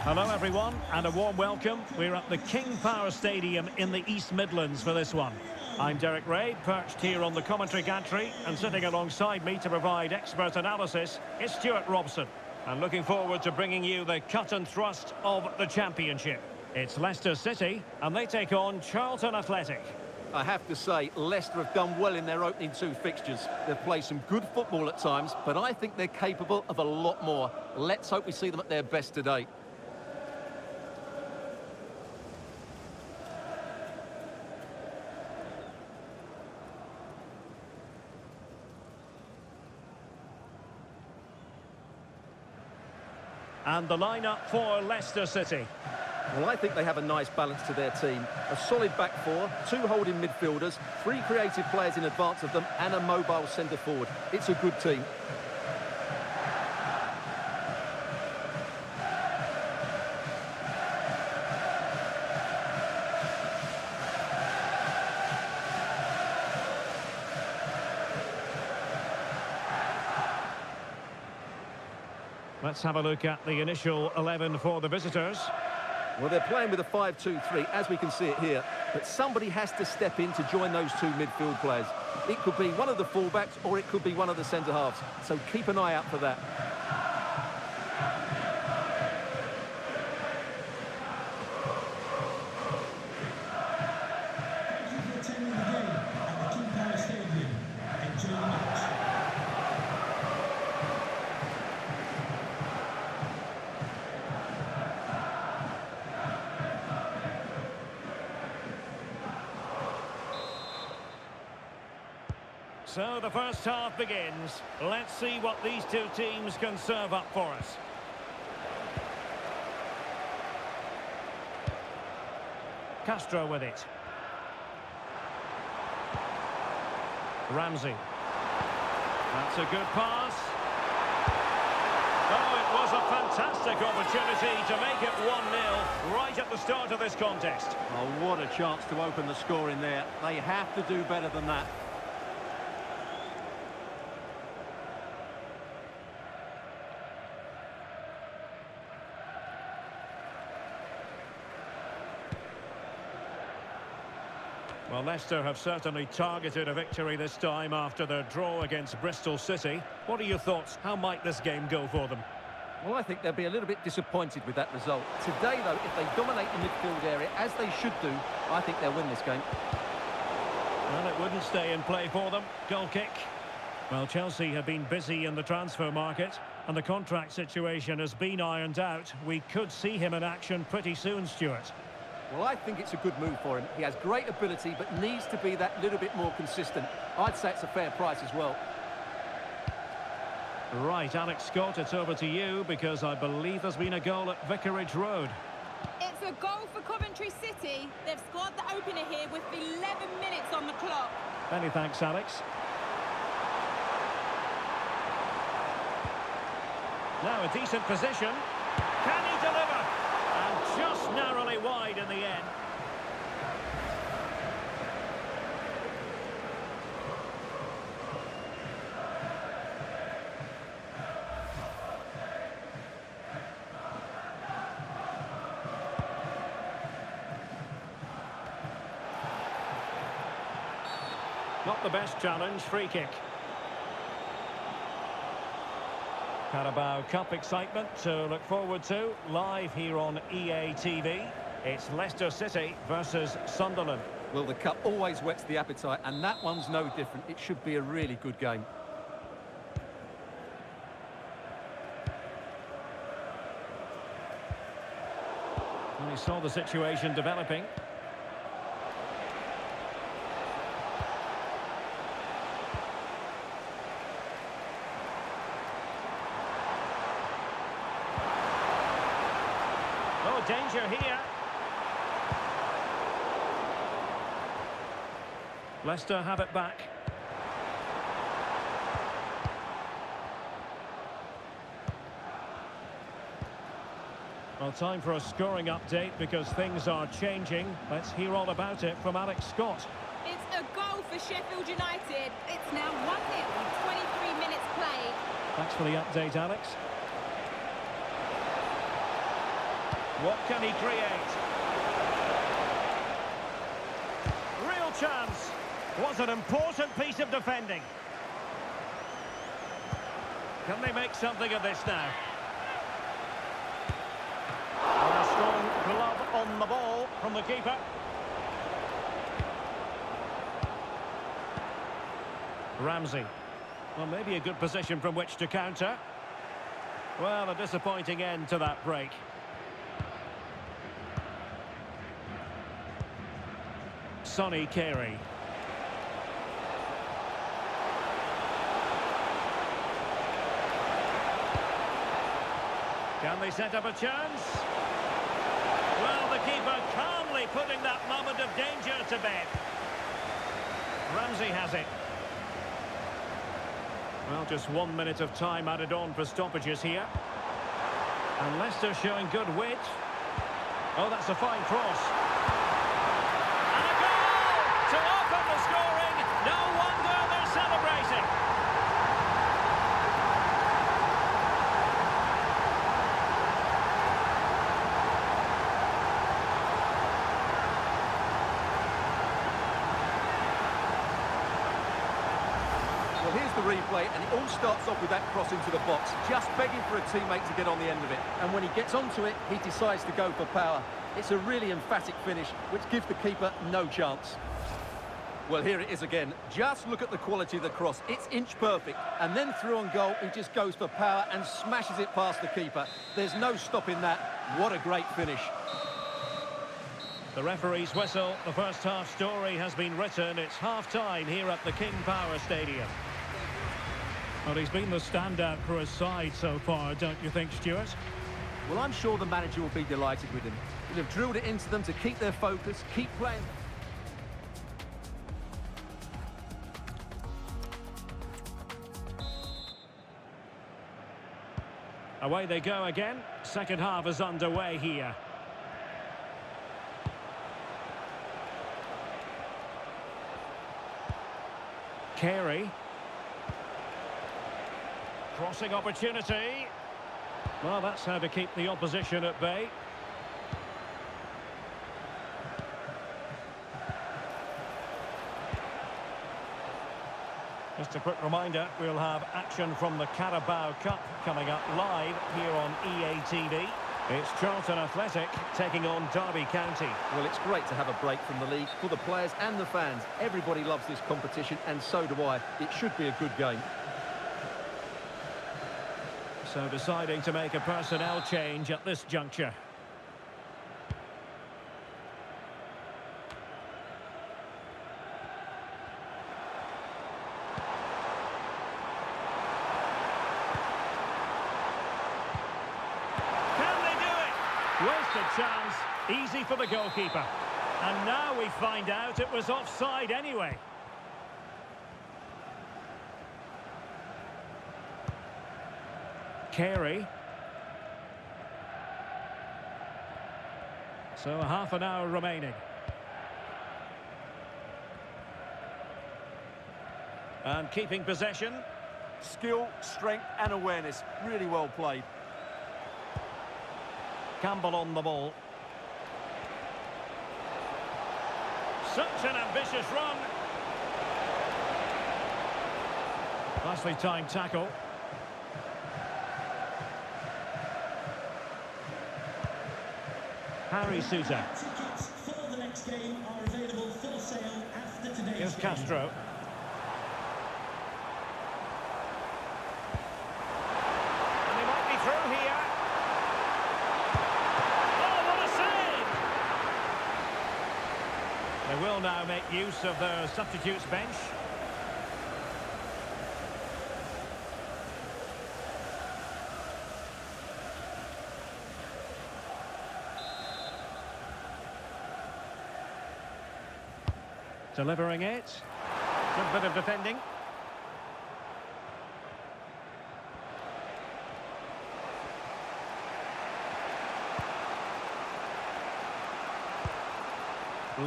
Hello everyone and a warm welcome. We're at the King Power Stadium in the East Midlands for this one. I'm Derek Ray, perched here on the commentary gantry, and sitting alongside me to provide expert analysis is Stuart Robson. And looking forward to bringing you the cut and thrust of the championship. It's Leicester City and they take on Charlton Athletic. I have to say, Leicester have done well in their opening two fixtures. They've played some good football at times, but I think they're capable of a lot more. Let's hope we see them at their best today. And the lineup for Leicester City. Well, I think they have a nice balance to their team. A solid back four, two holding midfielders, three creative players in advance of them, and a mobile centre forward. It's a good team. Let's have a look at the initial 11 for the visitors. Well, they're playing with a 5-2-3, as we can see it here. But somebody has to step in to join those two midfield players. It could be one of the fullbacks or it could be one of the centre-halves. So keep an eye out for that. Thank you for attending the game at the King Power Stadium. Enjoy the match. So the first half begins. Let's see what these two teams can serve up for us. Castro with it. Ramsey. That's a good pass. Oh, it was a fantastic opportunity to make it 1-0 right at the start of this contest. Oh, what a chance to open the score in there. They have to do better than that. Well, Leicester have certainly targeted a victory this time after their draw against Bristol City. What are your thoughts? How might this game go for them? Well, I think they'll be a little bit disappointed with that result. Today, though, if they dominate the midfield area, as they should do, I think they'll win this game. Well, it wouldn't stay in play for them. Goal kick. Well, Chelsea have been busy in the transfer market, and the contract situation has been ironed out. We could see him in action pretty soon, Stuart. Well, I think it's a good move for him. He has great ability, but needs to be that little bit more consistent. I'd say it's a fair price as well. Right, Alex Scott, it's over to you, because I believe there's been a goal at Vicarage Road. It's a goal for Coventry City. They've scored the opener here with 11 minutes on the clock. Many thanks, Alex. Now a decent position. Can he deliver? And just narrowly wide in the end. Not the best challenge, free kick. Carabao Cup excitement to look forward to live here on EA TV. It's Leicester City versus Sunderland. Well, the cup always whets the appetite, and that one's no different. It should be a really good game. And he saw the situation developing. Oh, danger here. Leicester have it back. Well, time for a scoring update because things are changing. Let's hear all about it from Alex Scott. It's a goal for Sheffield United. It's now 1-0 with 23 minutes played. Thanks for the update, Alex. What can he create? Real chance. Was an important piece of defending. Can they make something of this now? And a strong glove on the ball from the keeper. Ramsey. Well, maybe a good position from which to counter. Well, a disappointing end to that break. Sonny Carey. Can they set up a chance? Well, the keeper calmly putting that moment of danger to bed. Ramsey has it. Well, just 1 minute of time added on for stoppages here. And Leicester showing good wit. Oh, that's a fine cross. And a goal to open the scoring. No wonder they're celebrating. Well, here's the replay, and it all starts off with that cross into the box, just begging for a teammate to get on the end of it. And when he gets onto it, he decides to go for power. It's a really emphatic finish, which gives the keeper no chance. Well, here it is again. Just look at the quality of the cross. It's inch perfect. And then through on goal, he just goes for power and smashes it past the keeper. There's no stopping that. What a great finish. The referee's whistle. The first half story has been written. It's half-time here at the King Power Stadium. Well, he's been the standout for his side so far, don't you think, Stuart? Well, I'm sure the manager will be delighted with him. He'll have drilled it into them to keep their focus, keep playing. Away they go again. Second half is underway here. Carey. Crossing opportunity. Well, that's how to keep the opposition at bay. Just a quick reminder, we'll have action from the Carabao Cup coming up live here on EA TV. It's Charlton Athletic taking on Derby County. Well, it's great to have a break from the league for the players and the fans. Everybody loves this competition, and so do I. It should be a good game. So deciding to make a personnel change at this juncture. Wasted chance, easy for the goalkeeper. And now we find out it was offside anyway. Carey. So a half an hour remaining. And keeping possession. Skill, strength and awareness. Really well played. Campbell on the ball. Such an ambitious run. Nicely timed tackle. Harry Sousa. Tickets for the next game are available for sale after today's Here's game. Castro. And he might be through here. They will now make use of their substitutes bench. Delivering it. Good bit of defending.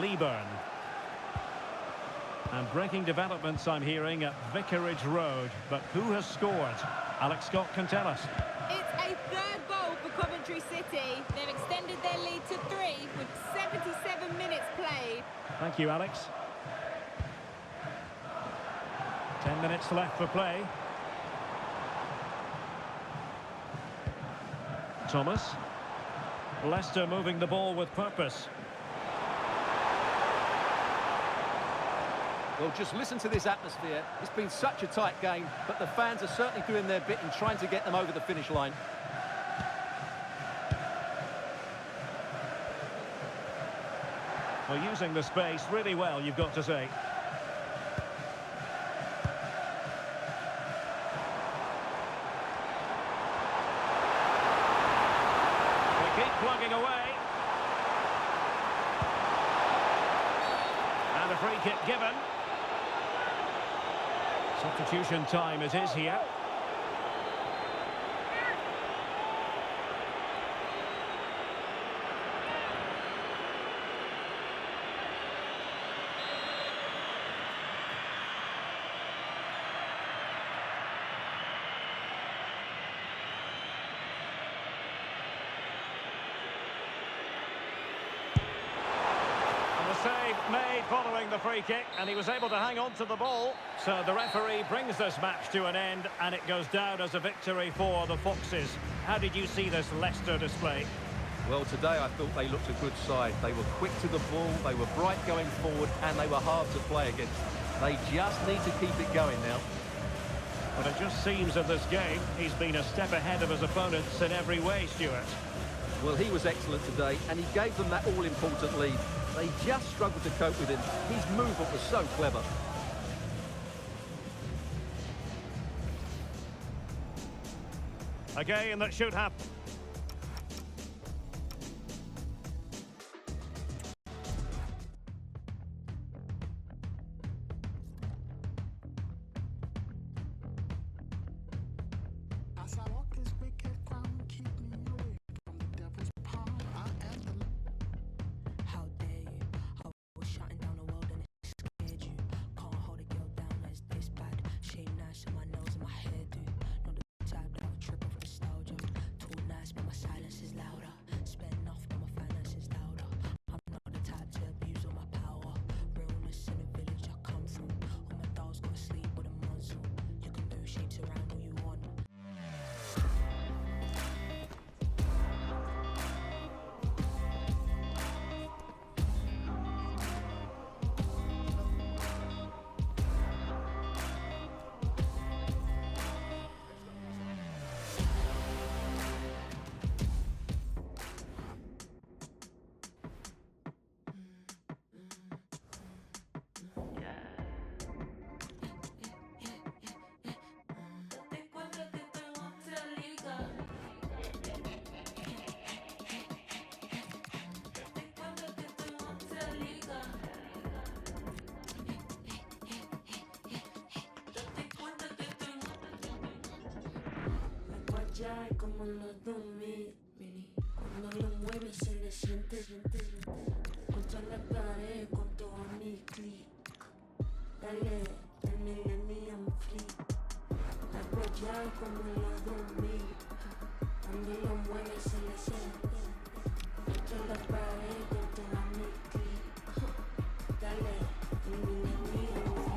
Leeburn. And breaking developments I'm hearing at Vicarage Road. But who has scored? Alex Scott can tell us. It's a third goal for Coventry City. They've extended their Thank you, Alex. 10 minutes left for play. Thomas. Leicester moving the ball with purpose. Well, just listen to this atmosphere. It's been such a tight game, but the fans are certainly doing their bit in trying to get them over the finish line. Well, using the space really well, you've got to say. They keep plugging away. And a free kick given. Substitution time it is here. Save made following the free kick, and he was able to hang on to the ball. So the referee brings this match to an end, and it goes down as a victory for the Foxes. How did you see this Leicester display? Well, today I thought they looked a good side. They were quick to the ball, they were bright going forward, and they were hard to play against. They just need to keep it going now. But it just seems in this game, he's been a step ahead of his opponents in every way, Stuart. Well, he was excellent today, and he gave them that all-important lead. They just struggled to cope with him. His movement was so clever. A game that should have... Como en los 2000, cuando lo mueves se le siente contra la pared con todo mi clic. Dale, el millennium free. Algo ya como en los 2000, cuando lo mueves se le siente contra la pared con todo mi clic. Dale, el millennium free.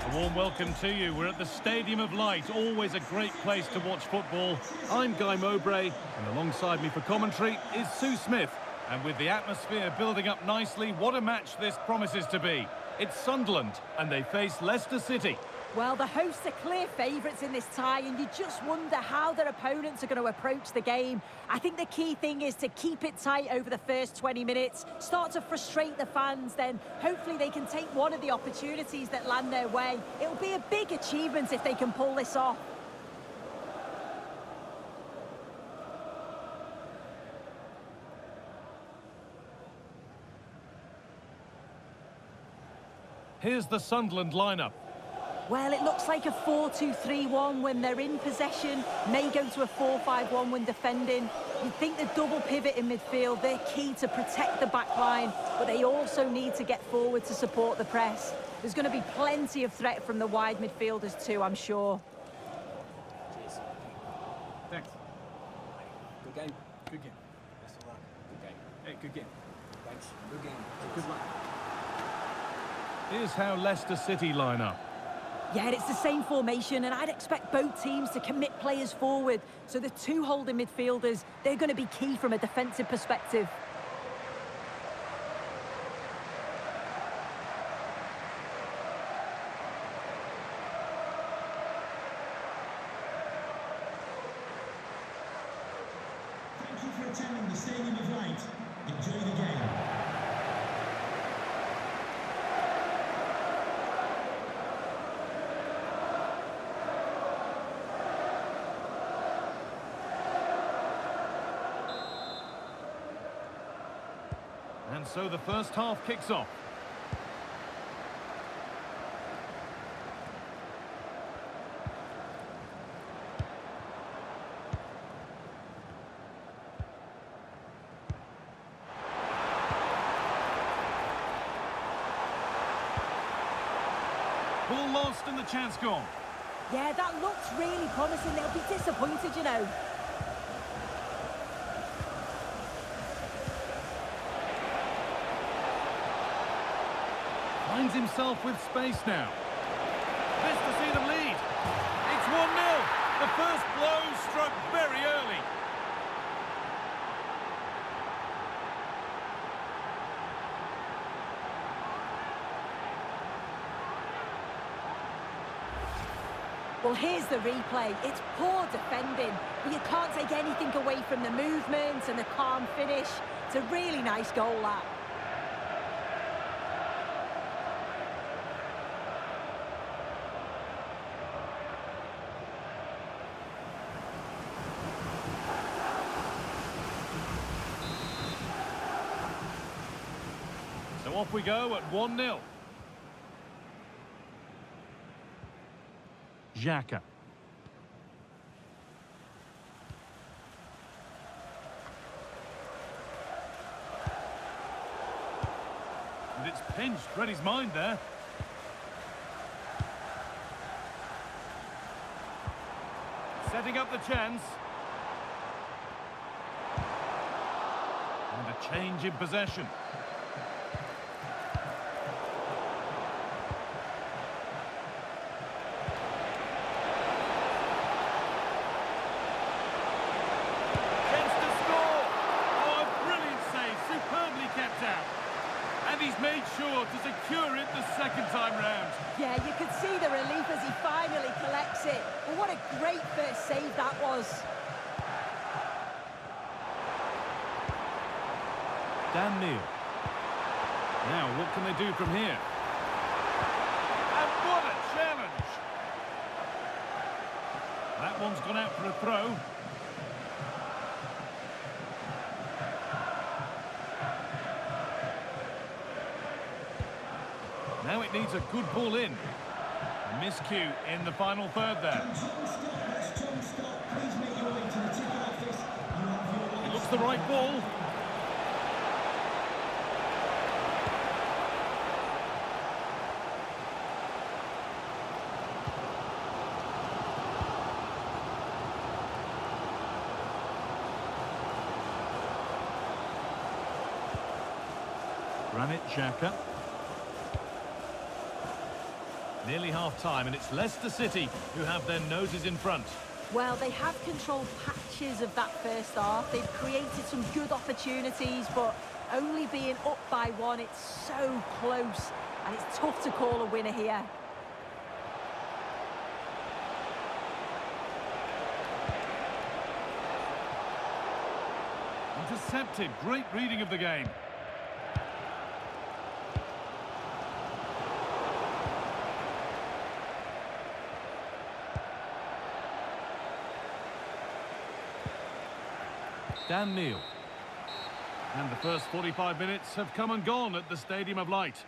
A warm welcome to you. We're at the Stadium of Light, always a great place to watch football. I'm Guy Mowbray, and alongside me for commentary is Sue Smith. And with the atmosphere building up nicely, what a match this promises to be. It's Sunderland, and they face Leicester City. Well, the hosts are clear favourites in this tie, and you just wonder how their opponents are going to approach the game. I think the key thing is to keep it tight over the first 20 minutes, start to frustrate the fans, then hopefully they can take one of the opportunities that land their way. It'll be a big achievement if they can pull this off. Here's the Sunderland lineup. Well, it looks like a 4-2-3-1 when they're in possession, may go to a 4-5-1 when defending. You'd think the double pivot in midfield, they're key to protect the back line, but they also need to get forward to support the press. There's going to be plenty of threat from the wide midfielders too, I'm sure. Cheers. Thanks. Good game. Good game. Best of luck. Good game. Hey, good game. Thanks. Good game. Good luck. Here's how Leicester City line up. Yeah, it's the same formation, and I'd expect both teams to commit players forward. So the two holding midfielders, they're going to be key from a defensive perspective. Thank you for attending the Stadium of Light. Enjoy the game. And so the first half kicks off. Ball lost and the chance gone. Yeah, that looks really promising. They'll be disappointed, you know. Finds himself with space now. This to see them lead. It's 1-0. The first blow struck very early. Well, here's the replay. It's poor defending, but you can't take anything away from the movement and the calm finish. It's a really nice goal, that. off we go at 1-0. Xhaka. And it's pinched Freddie's mind there. Setting up the chance. And a change in possession. Chance to score. Oh, a brilliant save. Superbly kept out. And he's made sure to secure it the second time round. Yeah, you could see the relief as he finally collects it. But what a great first save that was. Dan Neil. Now, what can they do from here? And what a challenge! That one's gone out for a throw. Now it needs a good ball in. A miscue in the final third there. It looks the right ball. Granit Xhaka. Nearly half-time, and it's Leicester City who have their noses in front. Well, they have controlled patches of that first half. They've created some good opportunities, but only being up by one, it's so close, and it's tough to call a winner here. Intercepted, great reading of the game. Dan Neil. And the first 45 minutes have come and gone at the Stadium of Light.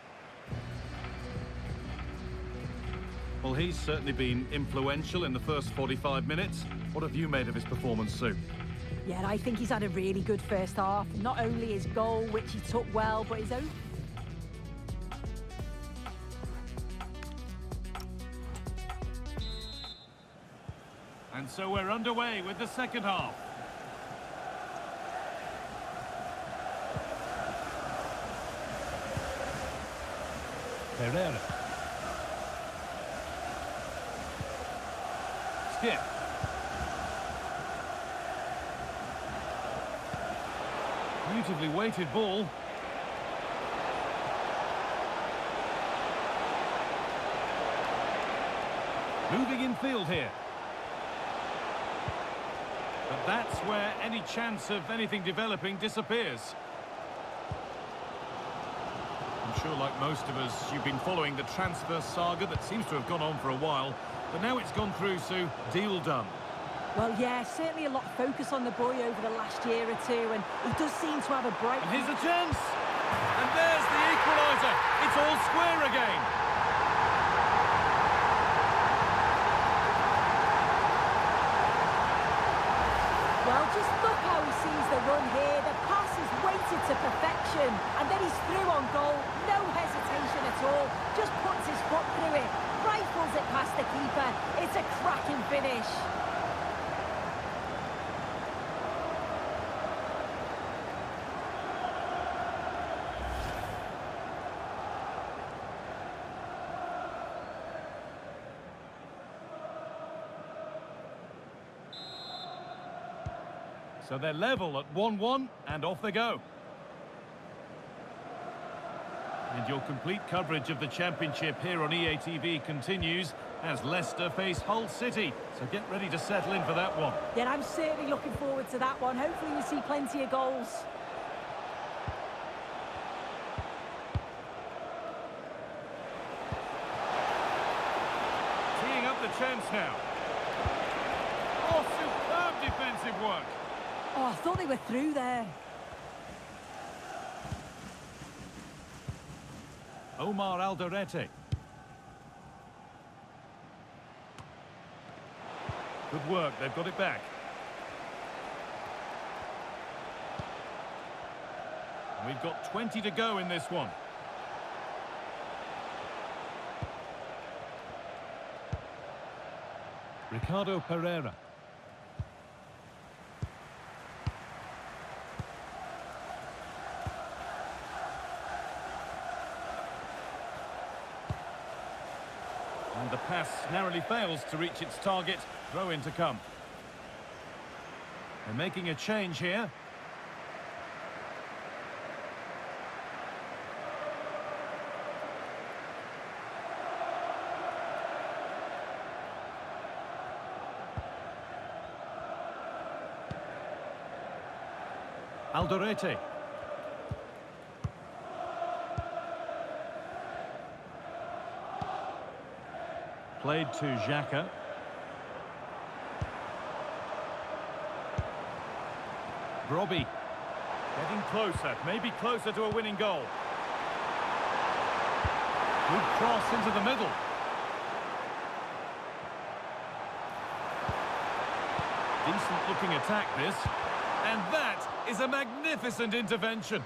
Well, he's certainly been influential in the first 45 minutes. What have you made of his performance, Sue? Yeah, I think he's had a really good first half. Not only his goal, which he took well, but his own... And so we're underway with the second half. Pereira. Skip. Beautifully weighted ball. Moving in field here. But that's where any chance of anything developing disappears. I'm sure, like most of us, you've been following the transfer saga that seems to have gone on for a while. But now it's gone through, Sue. Deal done. Well, yeah, certainly a lot of focus on the boy over the last year or two, and he does seem to have a bright... And here's a chance! And there's the equaliser! It's all square again! Well, just look how he sees the run here. The pass is weighted to perfection, and then he's through on goal. No hesitation at all. Just puts his foot through it, rifles it past the keeper. It's a cracking finish. So they're level at 1-1, and off they go. And your complete coverage of the Championship here on EA TV continues as Leicester face Hull City. So get ready to settle in for that one. Yeah, I'm certainly looking forward to that one. Hopefully we see plenty of goals. Teeing up the chance now. Oh, superb defensive work. Oh, I thought they were through there. Omar Alderete. Good work, they've got it back. We've got 20 to go in this one. Ricardo Pereira. And the pass narrowly fails to reach its target. Throw in to come. They're making a change here. Alderete. Played to Xhaka. Robbie. Getting closer, maybe closer to a winning goal. Good cross into the middle. Decent looking attack this. And that is a magnificent intervention.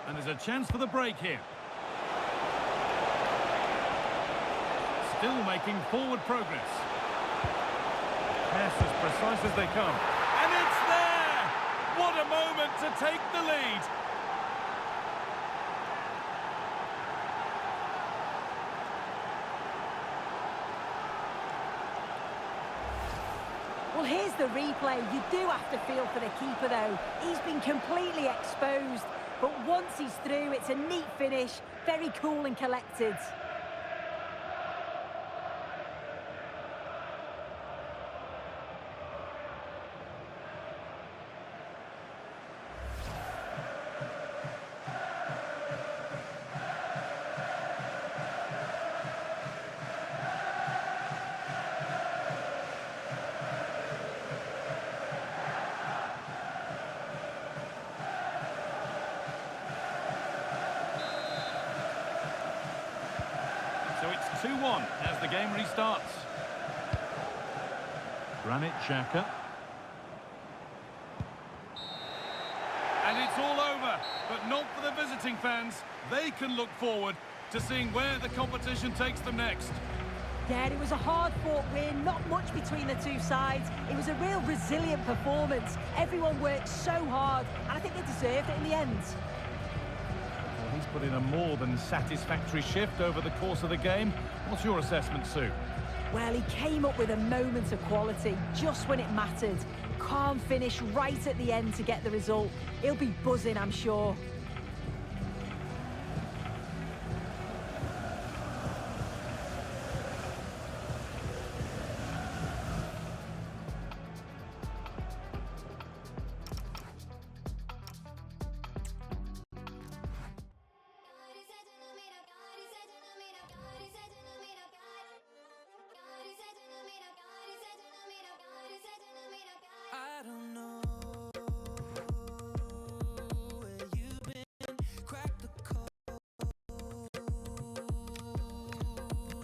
And there's a chance for the break here. Still making forward progress. Pass as precise as they come. And it's there! What a moment to take the lead. Well, here's the replay. You do have to feel for the keeper, though. He's been completely exposed. But once he's through, it's a neat finish. Very cool and collected. So it's 2-1 as the game restarts. Granit Xhaka. And it's all over, but not for the visiting fans. They can look forward to seeing where the competition takes them next. Yeah, it was a hard-fought win, not much between the two sides. It was a real resilient performance. Everyone worked so hard, and I think they deserved it in the end. Well, he's put in a more than satisfactory shift over the course of the game. What's your assessment, Sue? Well, he came up with a moment of quality, just when it mattered. Calm finish right at the end to get the result. He'll be buzzing, I'm sure. I don't know where you've been. Crack the code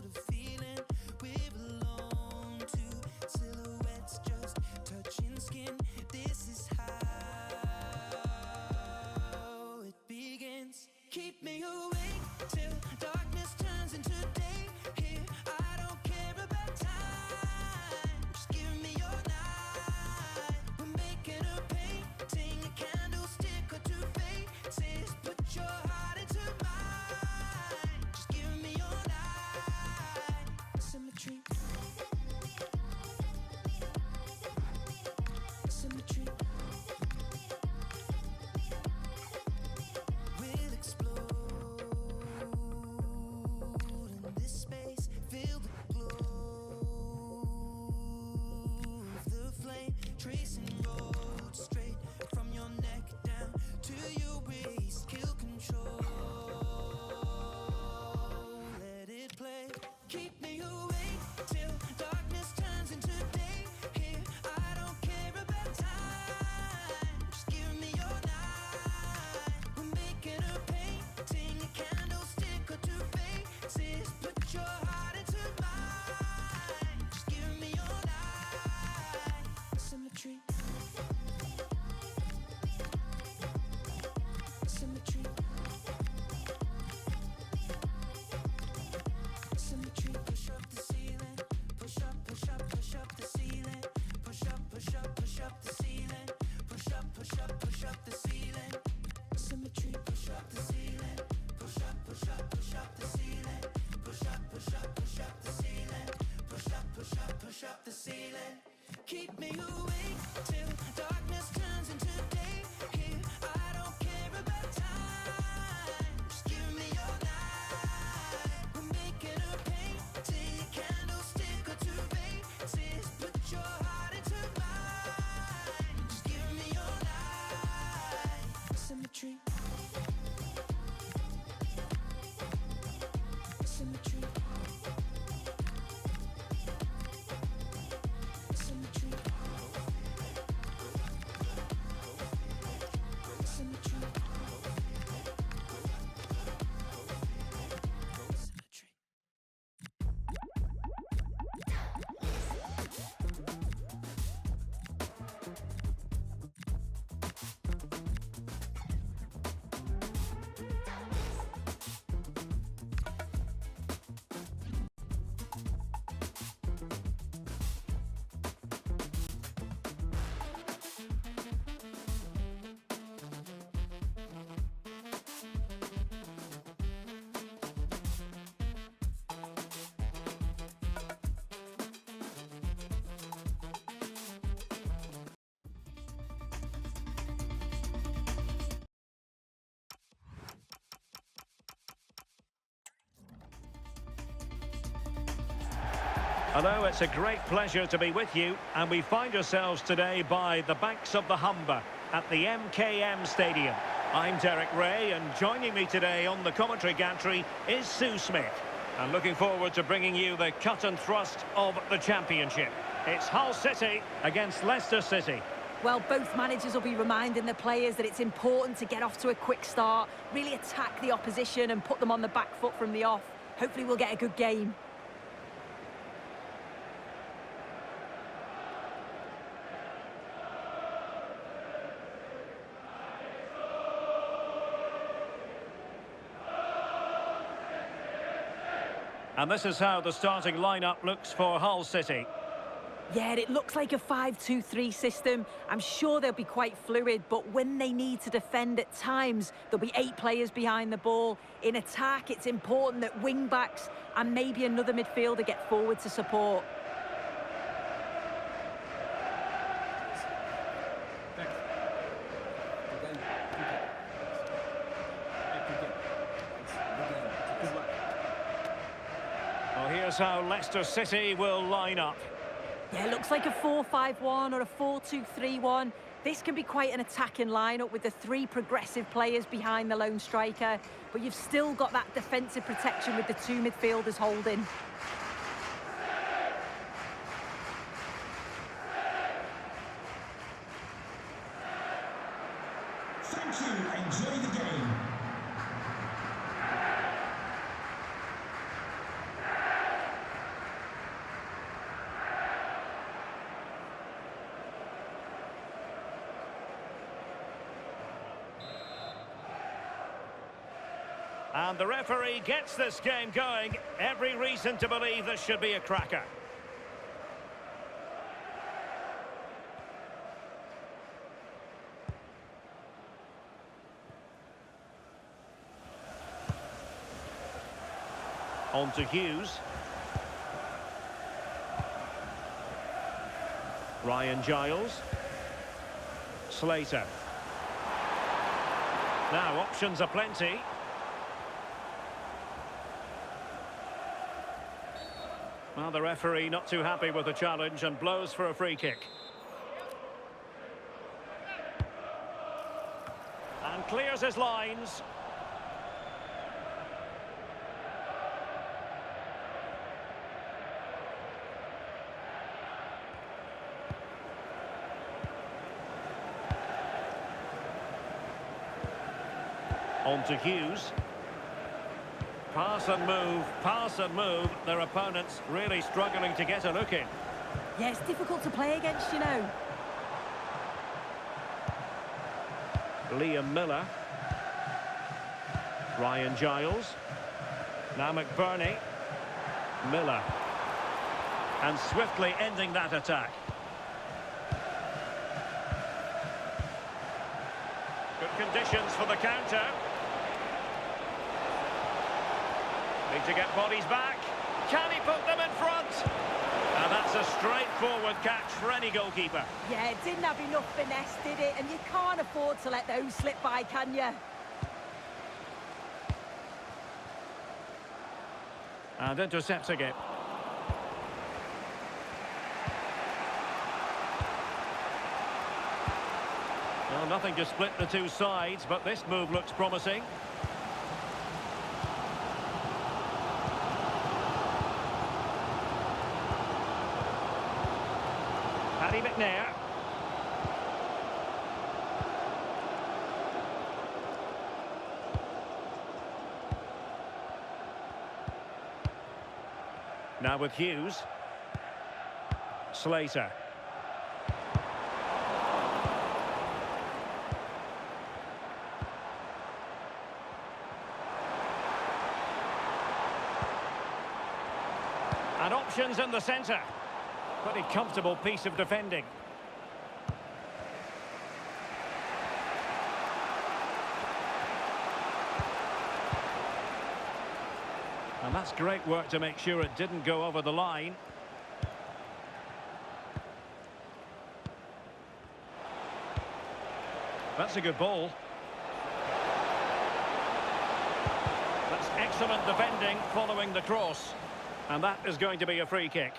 of feeling we belong to silhouettes just touching skin. This is how it begins. Keep me awake till darkness turns into day. Here I don't care about time. Just give me your night. We're making a painting, a candlestick or two faces. Put your heart into mine. Just give me your night. Symmetry. Symmetry. We'll explode ceiling. Keep me awake till darkness turns into day. Here, I don't care about time. Just give me your light. We're making a painting, candlestick or two faces. Put your heart into mine. Just give me your light. Symmetry. Symmetry. Symmetry. Symmetry. Symmetry. Hello, it's a great pleasure to be with you, and we find ourselves today by the banks of the Humber at the MKM Stadium. I'm Derek Ray, and joining me today on the commentary gantry is Sue Smith. And looking forward to bringing you the cut and thrust of the championship. It's Hull City against Leicester City. Well, both managers will be reminding the players that it's important to get off to a quick start, really attack the opposition and put them on the back foot from the off. Hopefully we'll get a good game. And this is how the starting lineup looks for Hull City. Yeah, it looks like a 5-2-3 system. I'm sure they'll be quite fluid, but when they need to defend at times, there'll be 8 players behind the ball. In attack, it's important that wing-backs and maybe another midfielder get forward to support. Thanks. Good game. Good game. Hey, good game. Thanks. Good game. Good luck. Well, here's how Leicester City will line up. Yeah, it looks like a 4-5-1 or a 4-2-3-1. This can be quite an attacking lineup with the 3 progressive players behind the lone striker, but you've still got that defensive protection with the 2 midfielders holding. Thank you. Enjoy the game. And the referee gets this game going. Every reason to believe this should be a cracker. On to Hughes. Ryan Giles. Slater. Now options are plenty. Well, the referee not too happy with the challenge and blows for a free kick. And clears his lines. On to Hughes. Pass and move. Their opponents really struggling to get a look in. Yeah, it's difficult to play against, you know. Liam Miller. Ryan Giles. Now McBurney. Miller. And swiftly ending that attack. Good conditions for the counter. Need to get bodies back. Can he put them in front? And that's a straightforward catch for any goalkeeper. Yeah, it didn't have enough finesse, did it? And you can't afford to let those slip by, can you? And intercepting it. Well, nothing to split the two sides, but this move looks promising. Paddy McNair. Now with Hughes. Slater. And options in the centre. Pretty comfortable piece of defending. And that's great work to make sure it didn't go over the line. That's a good ball. That's excellent defending following the cross. And that is going to be a free kick.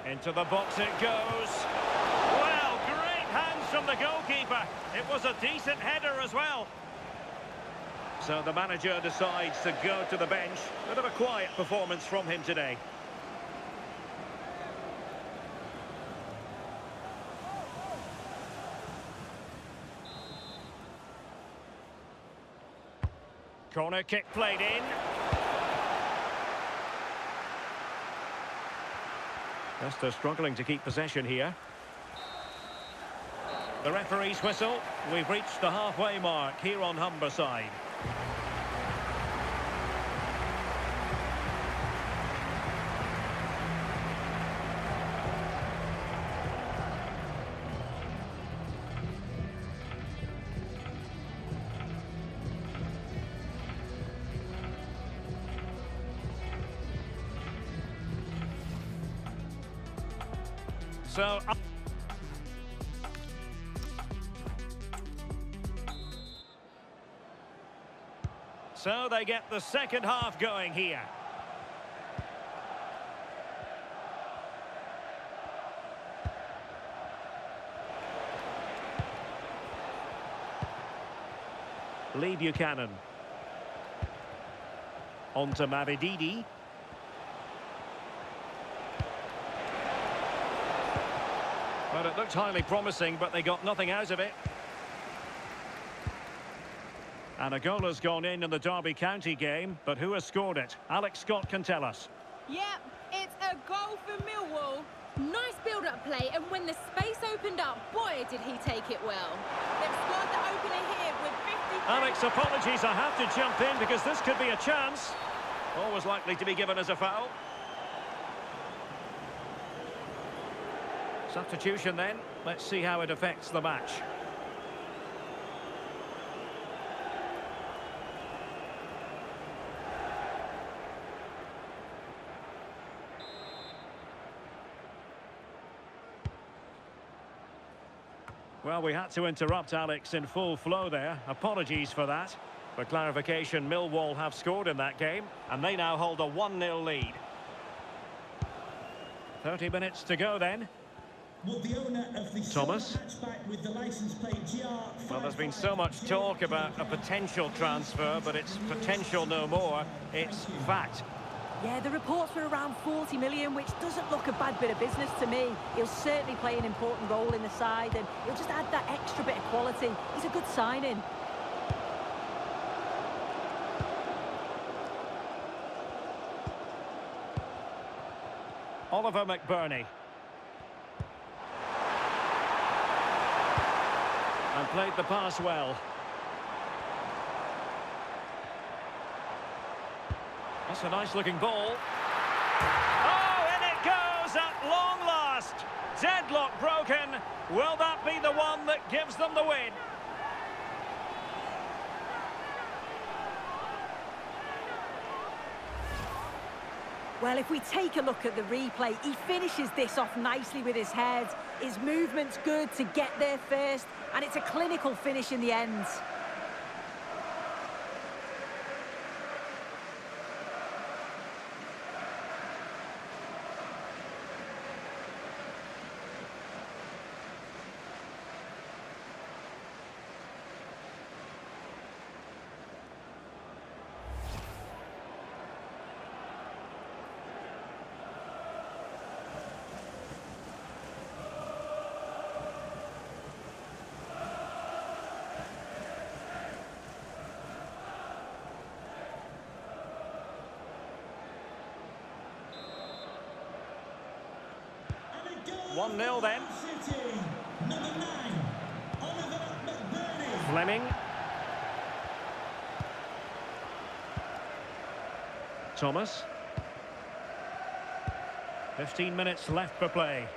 Into the box it goes. Well, great hands from the goalkeeper. It was a decent header as well. So the manager decides to go to the bench. Bit of a quiet performance from him today. Corner kick played in. Leicester struggling to keep possession here. The referee's whistle. We've reached the halfway mark here on Humberside. So they get the second half going here. Lee Buchanan. On to Mavididi. Well, it looked highly promising, but they got nothing out of it. And a goal has gone in the Derby County game, but who has scored it? Alex Scott can tell us. Yep, it's a goal for Millwall. Nice build-up play, and when the space opened up, boy, did he take it well. They've scored the opener here with 50... Alex, apologies, I have to jump in because this could be a chance. Always likely to be given as a foul. Substitution then. Let's see how it affects the match. Well, we had to interrupt Alex in full flow there. Apologies for that. For clarification, Millwall have scored in that game, and they now hold a 1-0 lead. 30 minutes to go then. Well, the owner of the Thomas. hatchback with the license plate GR. Well, there's been so much talk about a potential transfer, but it's potential no more. It's fact. Yeah, the reports were around 40 million, which doesn't look a bad bit of business to me. He'll certainly play an important role in the side, and he'll just add that extra bit of quality. He's a good signing. Oliver McBurney. And played the pass well. That's a nice-looking ball. Oh, and it goes at long last. Deadlock broken. Will that be the one that gives them the win? Well, if we take a look at the replay, he finishes this off nicely with his head. His movement's good to get there first, and it's a clinical finish in the end. And a goal 1-0 then. City. Number 9, Oliver McBurney. Fleming. Thomas. 15 minutes left for play.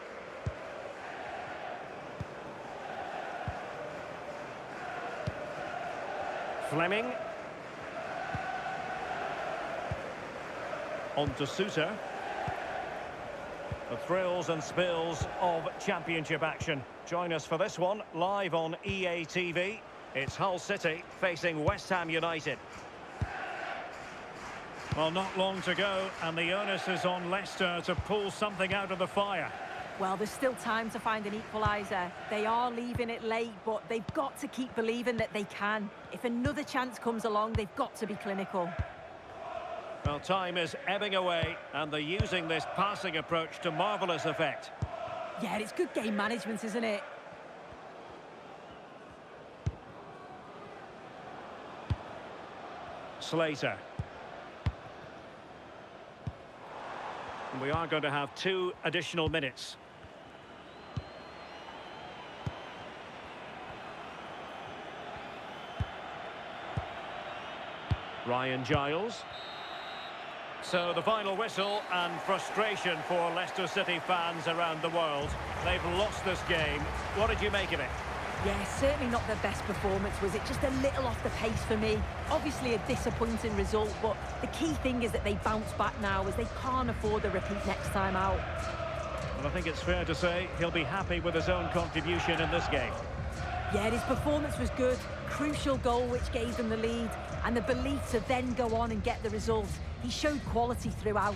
Fleming. On to Suter. The thrills and spills of championship action. Join us for this one, live on EA TV. It's Hull City facing West Ham United. Well, not long to go, and the onus is on Leicester to pull something out of the fire. Well, there's still time to find an equaliser. They are leaving it late, but they've got to keep believing that they can. If another chance comes along, they've got to be clinical. Well, time is ebbing away, and they're using this passing approach to marvellous effect. Yeah, it's good game management, isn't it? Slater. And we are going to have 2 additional minutes. Ryan Giles. So the final whistle, and frustration for Leicester City fans around the world. They've lost this game. What did you make of it? Yeah, certainly not their best performance, was it? Just a little off the pace for me. Obviously a disappointing result, but the key thing is that they bounce back now, as they can't afford a repeat next time out. Well, I think it's fair to say he'll be happy with his own contribution in this game. Yeah, his performance was good. Crucial goal which gave them the lead, and the belief to then go on and get the result. He showed quality throughout.